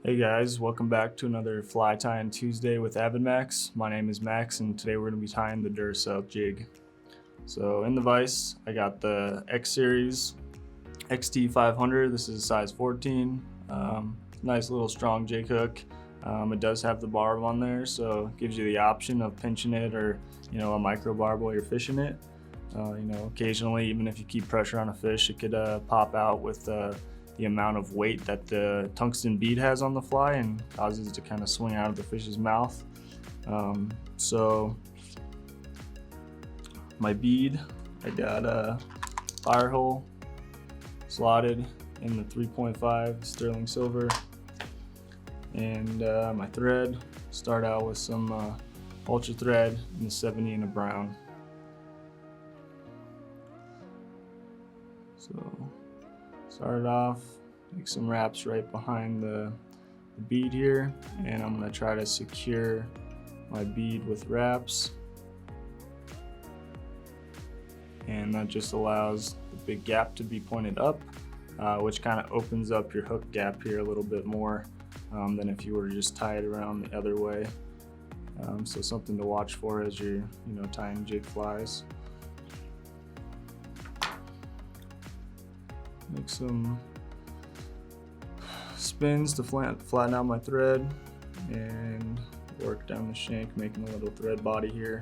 Hey guys, welcome back to another fly tying Tuesday with AvidMax. My name is Max and today we're going to be tying the Duracell jig. So in the vise, I got the X Series XT 500. This is a size 14. Nice little strong jig hook. It does have the barb on there, so it gives you the option of pinching it or a micro barb while you're fishing it. Occasionally, even if you keep pressure on a fish, it could pop out with the amount of weight that the tungsten bead has on the fly and causes it to kind of swing out of the fish's mouth. So my bead, I got a Firehole slotted in the 3.5 sterling silver, and my thread, start out with some ultra thread in the 70 in a brown. So start off, make some wraps right behind the bead here, and I'm going to try to secure my bead with wraps, and that just allows the big gap to be pointed up, which kind of opens up your hook gap here a little bit more than if you were to just tie it around the other way. So something to watch for as you're tying jig flies. Make some spins to flatten out my thread and work down the shank, making a little thread body here.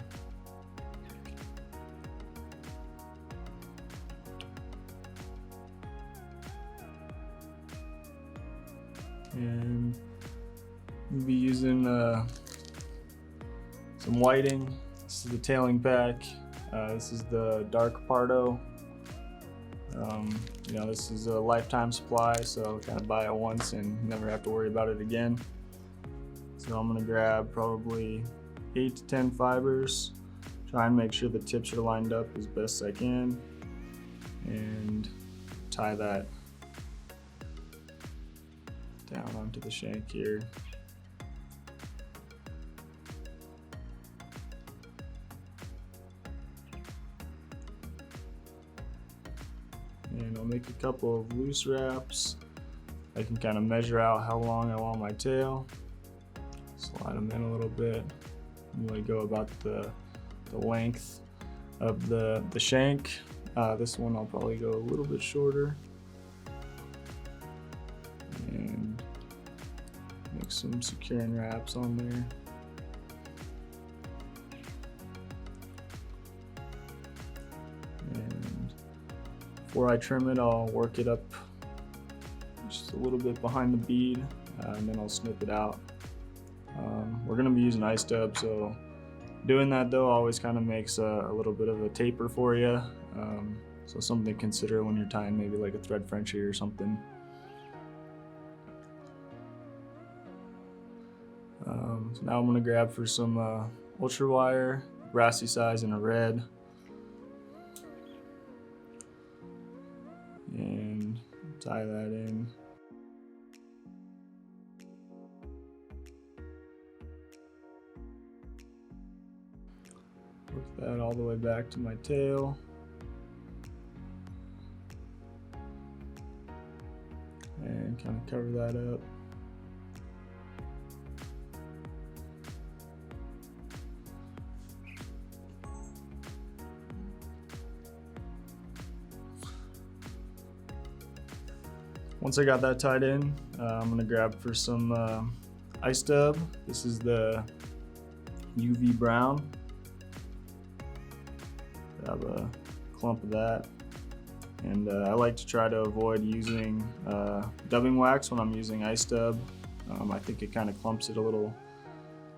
And we'll be using some whiting. This is the tailing pack. This is the dark Pardo. This is a lifetime supply, so kind of buy it once and never have to worry about it again. So I'm going to grab probably 8 to 10 fibers, try and make sure the tips are lined up as best I can, and tie that down onto the shank here. And I'll make a couple of loose wraps. I can kind of measure out how long I want my tail. Slide them in a little bit. I'm going to go about the length of the shank. This one I'll probably go a little bit shorter. And make some securing wraps on there. Before I trim it, I'll work it up just a little bit behind the bead, and then I'll snip it out. We're going to be using ice dub, so doing that though always kind of makes a little bit of a taper for you. So something to consider when you're tying maybe like a thread Frenchie or something. So now I'm going to grab for some ultra wire, Brassie size in a red. And tie that in. Work that all the way back to my tail. And kind of cover that up. Once I got that tied in, I'm going to grab for some ice dub. This is the UV brown. Grab a clump of that. And I like to try to avoid using dubbing wax when I'm using ice dub. I think it kind of clumps it a little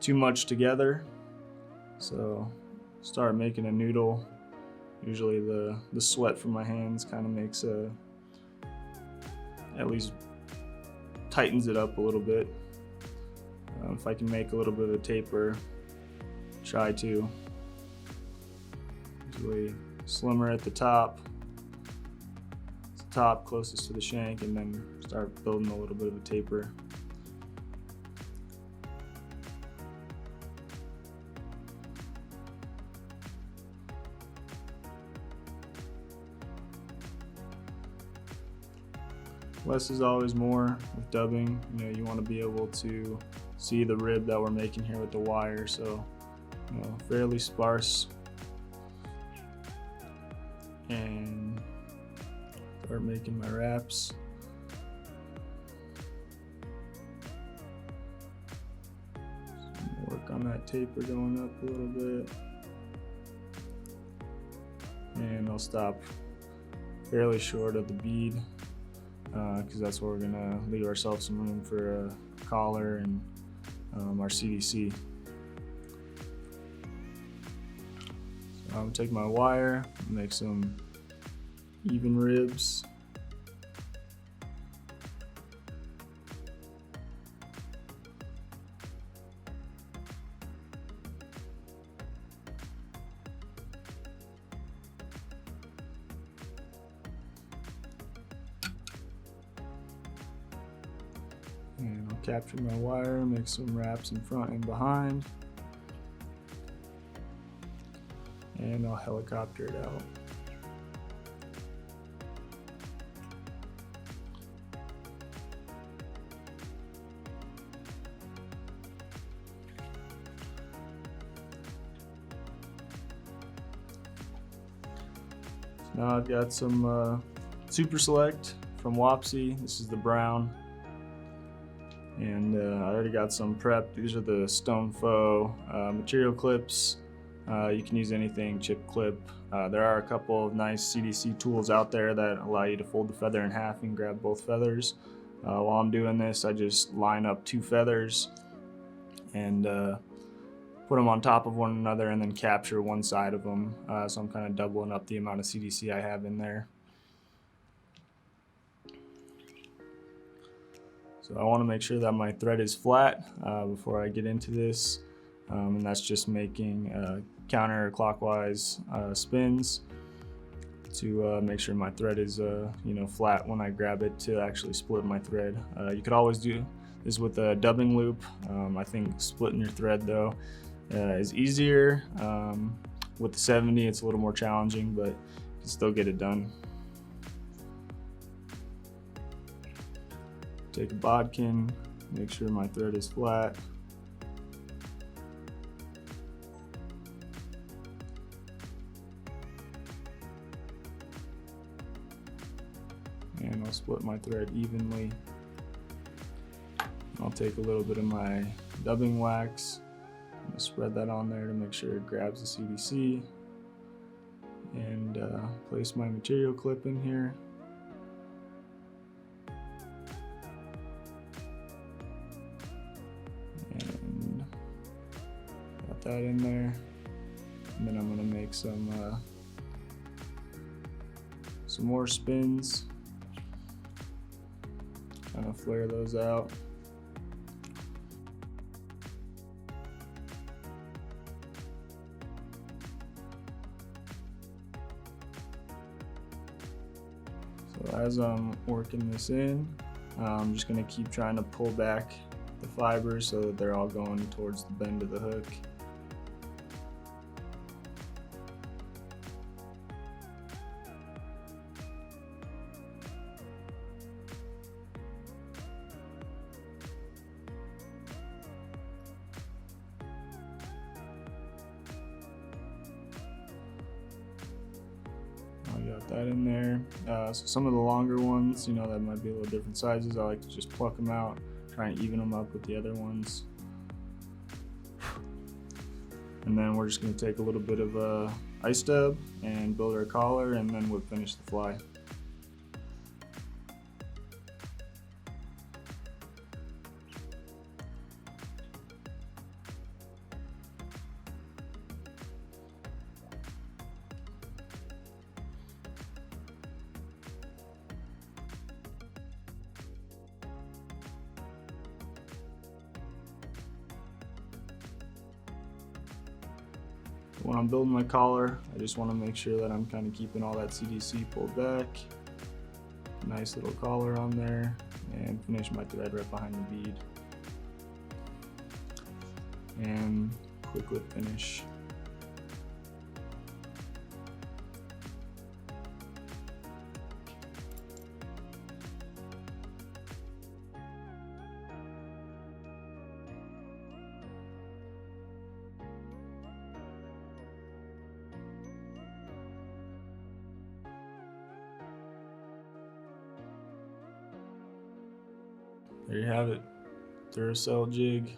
too much together. So start making a noodle. Usually the sweat from my hands kind of makes at least tightens it up a little bit. If I can make a little bit of a taper, try to. Usually slimmer at the top. It's the top closest to the shank, and then start building a little bit of a taper. less is always more with dubbing. You know, you want to be able to see the rib that we're making here with the wire, so you know, fairly sparse. And start making my wraps. Work on that taper going up a little bit. And I'll stop fairly short of the bead because that's where we're gonna leave ourselves some room for a collar and our CDC. So I'm gonna take my wire, make some even ribs. And I'll capture my wire, make some wraps in front and behind. And I'll helicopter it out. So now I've got some Super Select from Wapsi. This is the brown. And I already got some prepped. These are the Stone Faux material clips. You can use anything, chip clip. There are a couple of nice CDC tools out there that allow you to fold the feather in half and grab both feathers. While I'm doing this, I just line up 2 feathers and put them on top of one another and then capture one side of them. So I'm kind of doubling up the amount of CDC I have in there. So I want to make sure that my thread is flat before I get into this, and that's just making counterclockwise spins to make sure my thread is you know, flat when I grab it to actually split my thread. You could always do this with a dubbing loop. I think splitting your thread though is easier. With the 70, it's a little more challenging, but you can still get it done. Take a bodkin, make sure my thread is flat. And I'll split my thread evenly. I'll take a little bit of my dubbing wax, and spread that on there to make sure it grabs the CDC. And place my material clip in here. And got that in there. And then I'm gonna make some more spins. Kind of flare those out. So as I'm working this in, I'm just going to keep trying to pull back the fibers so that they're all going towards the bend of the hook. Got that in there. So some of the longer ones, you know, that might be a little different sizes. I like to just pluck them out, try and even them up with the other ones. And then we're just going to take a little bit of ice dub and build our collar, and then we'll finish the fly. When I'm building my collar, I just want to make sure that I'm kind of keeping all that CDC pulled back. Nice little collar on there, and finish my thread right behind the bead. And quick whip finish. there you have it. Duracell jig.